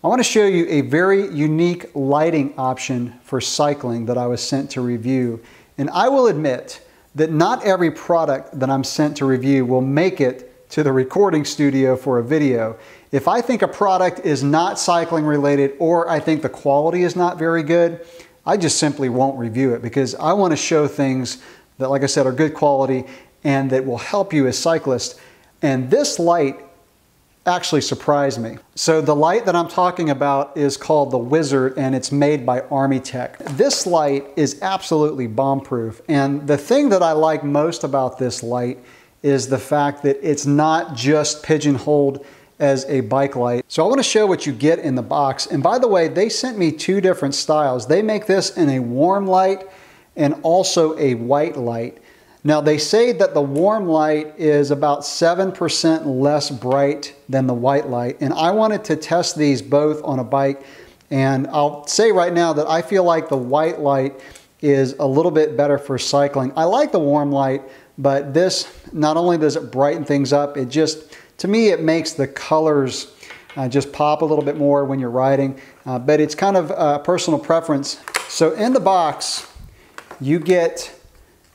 I want to show you a very unique lighting option for cycling that I was sent to review. And I will admit that not every product that I'm sent to review will make it to the recording studio for a video. If I think a product is not cycling related, or I think the quality is not very good, I just simply won't review it, because I want to show things that, like I said, are good quality and that will help you as cyclists. And this light actually surprised me. So the light that I'm talking about is called the Wizard, and it's made by Armytek. This light is absolutely bomb-proof, and the thing that I like most about this light is the fact that it's not just pigeonholed as a bike light. So I want to show what you get in the box. And by the way, they sent me two different styles. They make this in a warm light and also a white light. Now they say that the warm light is about 7% less bright than the white light, and I wanted to test these both on a bike, and I'll say right now that I feel like the white light is a little bit better for cycling. I like the warm light, but this, not only does it brighten things up, it just, to me, it makes the colors just pop a little bit more when you're riding, but it's kind of a personal preference. So in the box, you get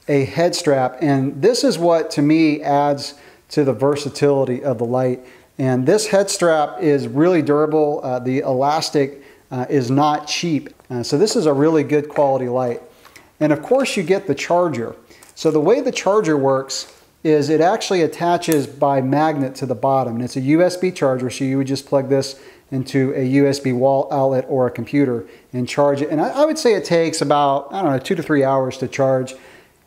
a head strap, and this is what to me adds to the versatility of the light. And this head strap is really durable. The elastic is not cheap, so this is a really good quality light. And of course you get the charger. So the way the charger works is it actually attaches by magnet to the bottom, and it's a USB charger, so you would just plug this into a USB wall outlet or a computer and charge it. And I would say it takes about, I don't know, 2 to 3 hours to charge.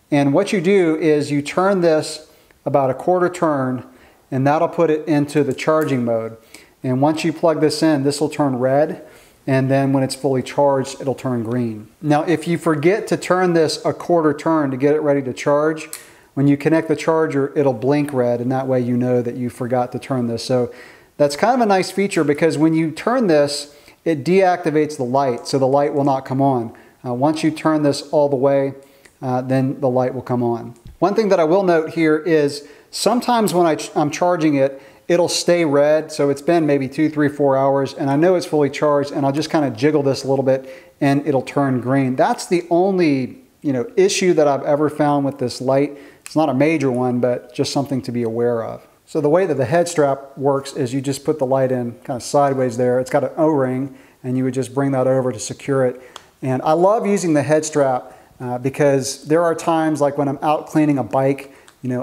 And what you do is you turn this about a quarter turn, and that'll put it into the charging mode. And once you plug this in, this will turn red, and then when it's fully charged, it'll turn green. Now, if you forget to turn this a quarter turn to get it ready to charge, when you connect the charger, it'll blink red, and that way you know that you forgot to turn this. So that's kind of a nice feature, because when you turn this, it deactivates the light, so the light will not come on. Once you turn this all the way, then the light will come on. One thing that I will note here is sometimes when I'm charging it, it'll stay red. So it's been maybe 2, 3, 4 hours, and I know it's fully charged, and I'll just kind of jiggle this a little bit and it'll turn green. That's the only issue that I've ever found with this light. It's not a major one, but just something to be aware of. So the way that the head strap works is you just put the light in kind of sideways there. It's got an O-ring, and you would just bring that over to secure it. And I love using the head strap because there are times like when I'm out cleaning a bike,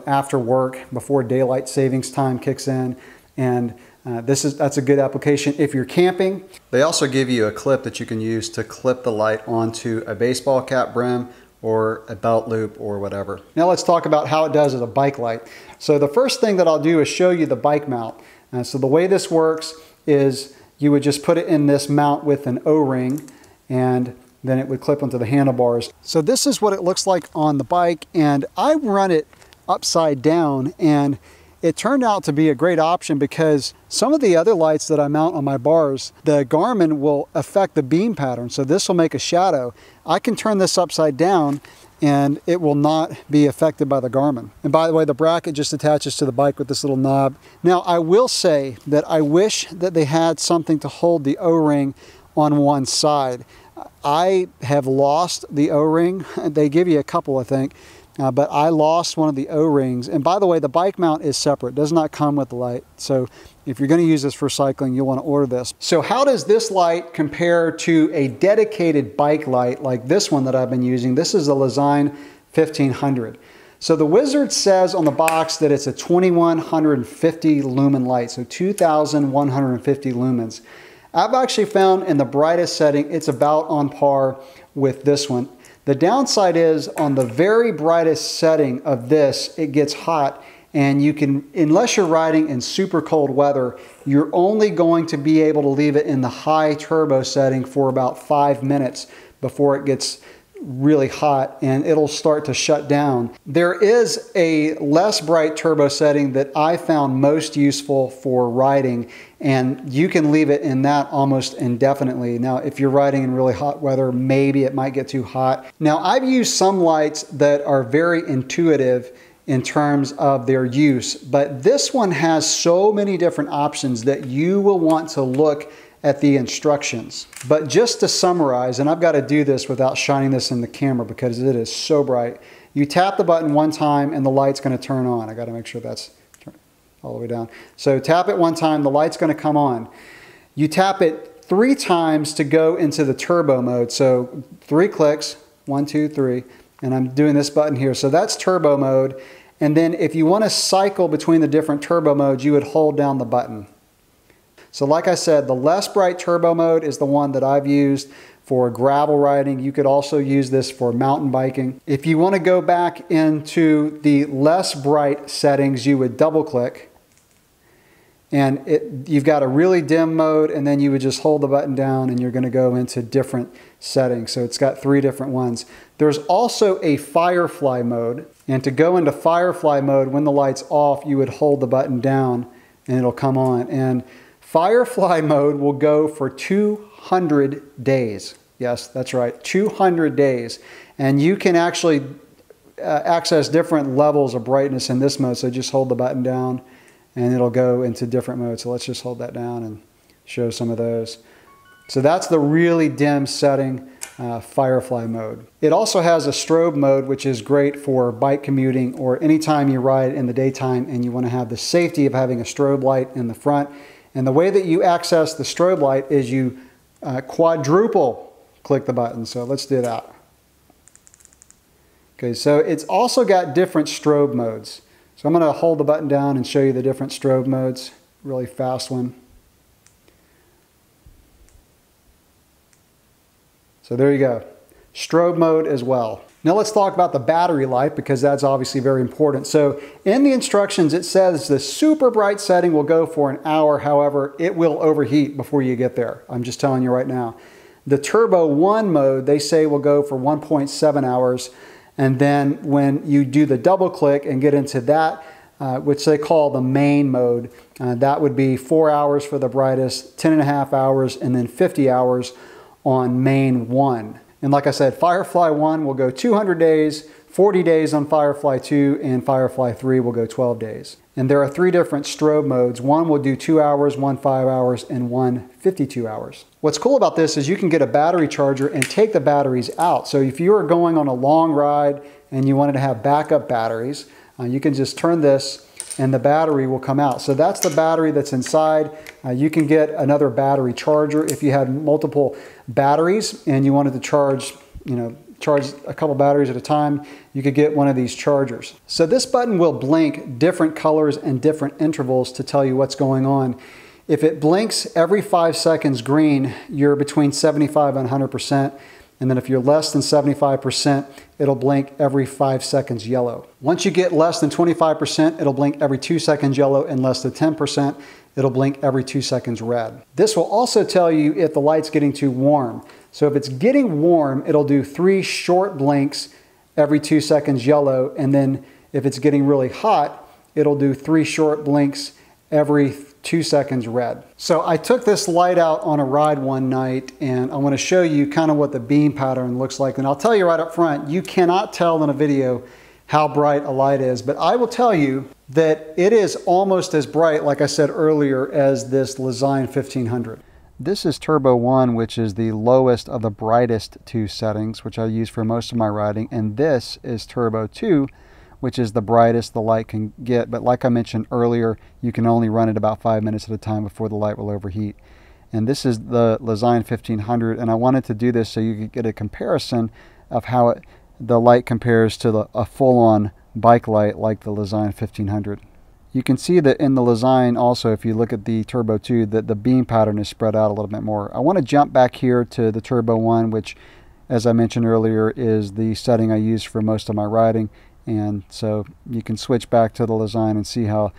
after work, before daylight savings time kicks in, and that's a good application if you're camping. They also give you a clip that you can use to clip the light onto a baseball cap brim or a belt loop or whatever. Now let's talk about how it does as a bike light. So the first thing that I'll do is show you the bike mount. So the way this works is you would just put it in this mount with an O-ring, and then it would clip onto the handlebars. So this is what it looks like on the bike, and I run it upside down, and it turned out to be a great option because some of the other lights that I mount on my bars, the Garmin will affect the beam pattern, so this will make a shadow. I can turn this upside down and it will not be affected by the Garmin. And by the way, the bracket just attaches to the bike with this little knob. Now I will say that I wish that they had something to hold the O-ring on one side. I have lost the O-ring. They give you a couple, I think. But I lost one of the O-rings. And by the way, the bike mount is separate. It does not come with the light. So if you're going to use this for cycling, you'll want to order this. So how does this light compare to a dedicated bike light like this one that I've been using? This is a Lezyne 1500. So the Wizard says on the box that it's a 2150 lumen light, so 2150 lumens. I've actually found in the brightest setting, it's about on par with this one. The downside is on the very brightest setting of this, it gets hot, and you can, unless you're riding in super cold weather, you're only going to be able to leave it in the high turbo setting for about 5 minutes before it gets really hot and it'll start to shut down. There is a less bright turbo setting that I found most useful for riding, and you can leave it in that almost indefinitely. Now, if you're riding in really hot weather, maybe it might get too hot. Now, I've used some lights that are very intuitive in terms of their use, but this one has so many different options that you will want to look at the instructions. But just to summarize, and I've got to do this without shining this in the camera because it is so bright. You tap the button one time and the light's going to turn on. I got to make sure that's turned all the way down. So tap it one time, the light's going to come on. You tap it 3 times to go into the turbo mode. So 3 clicks, 1, 2, 3, and I'm doing this button here. So that's turbo mode. And then if you want to cycle between the different turbo modes, you would hold down the button. So like I said, the less bright turbo mode is the one that I've used for gravel riding. You could also use this for mountain biking. If you want to go back into the less bright settings, you would double click. And you've got a really dim mode, and then you would just hold the button down and you're going to go into different settings. So it's got 3 different ones. There's also a firefly mode. And to go into firefly mode, when the light's off, you would hold the button down and it'll come on. And firefly mode will go for 200 days. Yes, that's right, 200 days. And you can actually access different levels of brightness in this mode. So just hold the button down and it'll go into different modes. So let's just hold that down and show some of those. So that's the really dim setting, firefly mode. It also has a strobe mode, which is great for bike commuting or anytime you ride in the daytime and you want to have the safety of having a strobe light in the front. And the way that you access the strobe light is you quadruple click the button. So let's do that. Okay, so it's also got different strobe modes. So I'm going to hold the button down and show you the different strobe modes. Really fast one. So there you go. Strobe mode as well. Now let's talk about the battery life because that's obviously very important. So in the instructions it says the super bright setting will go for an hour. However, it will overheat before you get there. I'm just telling you right now. The Turbo 1 mode they say will go for 1.7 hours. And then when you do the double click and get into that, which they call the main mode, that would be 4 hours for the brightest, 10.5 hours, and then 50 hours on main 1. And like I said, Firefly 1 will go 200 days, 40 days on Firefly 2, and Firefly 3 will go 12 days. And there are 3 different strobe modes. One will do 2 hours, one 5 hours, and one 52 hours. What's cool about this is you can get a battery charger and take the batteries out. So if you are going on a long ride and you wanted to have backup batteries, you can just turn this and the battery will come out. So that's the battery that's inside. You can get another battery charger if you had multiple batteries and you wanted to charge, charge a couple batteries at a time, you could get one of these chargers. So this button will blink different colors and different intervals to tell you what's going on. If it blinks every 5 seconds green, you're between 75 and 100%. And then if you're less than 75%, it'll blink every 5 seconds yellow. Once you get less than 25%, it'll blink every 2 seconds yellow, and less than 10%, it'll blink every 2 seconds red. This will also tell you if the light's getting too warm. So if it's getting warm, it'll do 3 short blinks every 2 seconds yellow, and then if it's getting really hot, it'll do 3 short blinks every 2 seconds red. So I took this light out on a ride one night and I want to show you kind of what the beam pattern looks like. And I'll tell you right up front, you cannot tell in a video how bright a light is, but I will tell you that it is almost as bright, like I said earlier, as this Lezyne 1500. This is Turbo 1, which is the lowest of the brightest 2 settings, which I use for most of my riding. And this is Turbo 2, which is the brightest the light can get. But like I mentioned earlier, you can only run it about 5 minutes at a time before the light will overheat. And this is the Lezyne 1500, and I wanted to do this so you could get a comparison of how the light compares to a full-on bike light like the Lezyne 1500. You can see that in the Lezyne also, if you look at the Turbo 2, that the beam pattern is spread out a little bit more. I want to jump back here to the Turbo 1, which, as I mentioned earlier, is the setting I use for most of my riding. And so you can switch back to the Lezyne and see how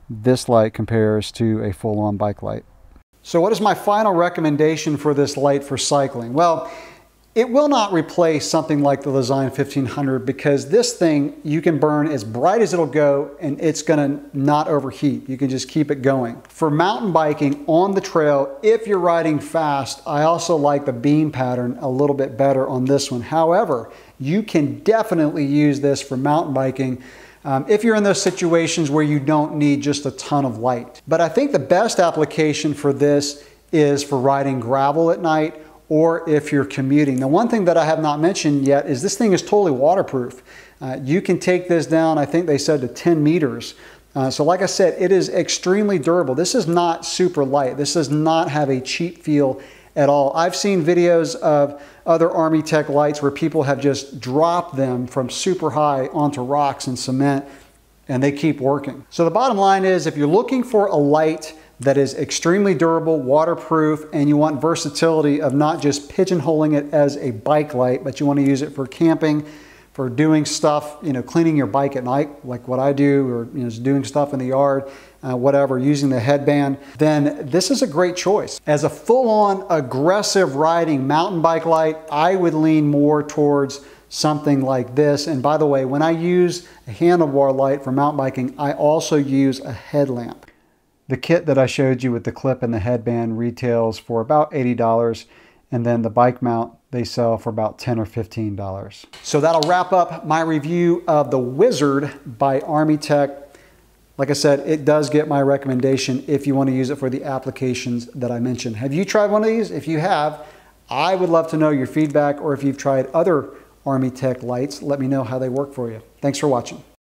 this light compares to a full-on bike light. So what is my final recommendation for this light for cycling? Well, it will not replace something like the Lezyne 1500 because this thing you can burn as bright as it'll go and it's gonna not overheat. You can just keep it going. For mountain biking on the trail, if you're riding fast, I also like the beam pattern a little bit better on this one. However, you can definitely use this for mountain biking if you're in those situations where you don't need just a ton of light. But I think the best application for this is for riding gravel at night or if you're commuting. Now, one thing that I have not mentioned yet is this thing is totally waterproof. You can take this down, I think they said, to 10 meters. So like I said, it is extremely durable. This is not super light. This does not have a cheap feel at all. I've seen videos of other Armytek lights where people have just dropped them from super high onto rocks and cement, and they keep working. So the bottom line is, if you're looking for a light that is extremely durable, waterproof, and you want versatility of not just pigeonholing it as a bike light, but you want to use it for camping, for doing stuff, cleaning your bike at night, like what I do, or just doing stuff in the yard, whatever, using the headband, then this is a great choice. As a full-on aggressive riding mountain bike light, I would lean more towards something like this. And by the way, when I use a handlebar light for mountain biking, I also use a headlamp. The kit that I showed you with the clip and the headband retails for about $80, and then the bike mount they sell for about $10 or $15. So that'll wrap up my review of the Wizard by Armytek. Like I said, it does get my recommendation if you want to use it for the applications that I mentioned. Have you tried one of these? If you have, I would love to know your feedback, or if you've tried other Armytek lights, let me know how they work for you. Thanks for watching.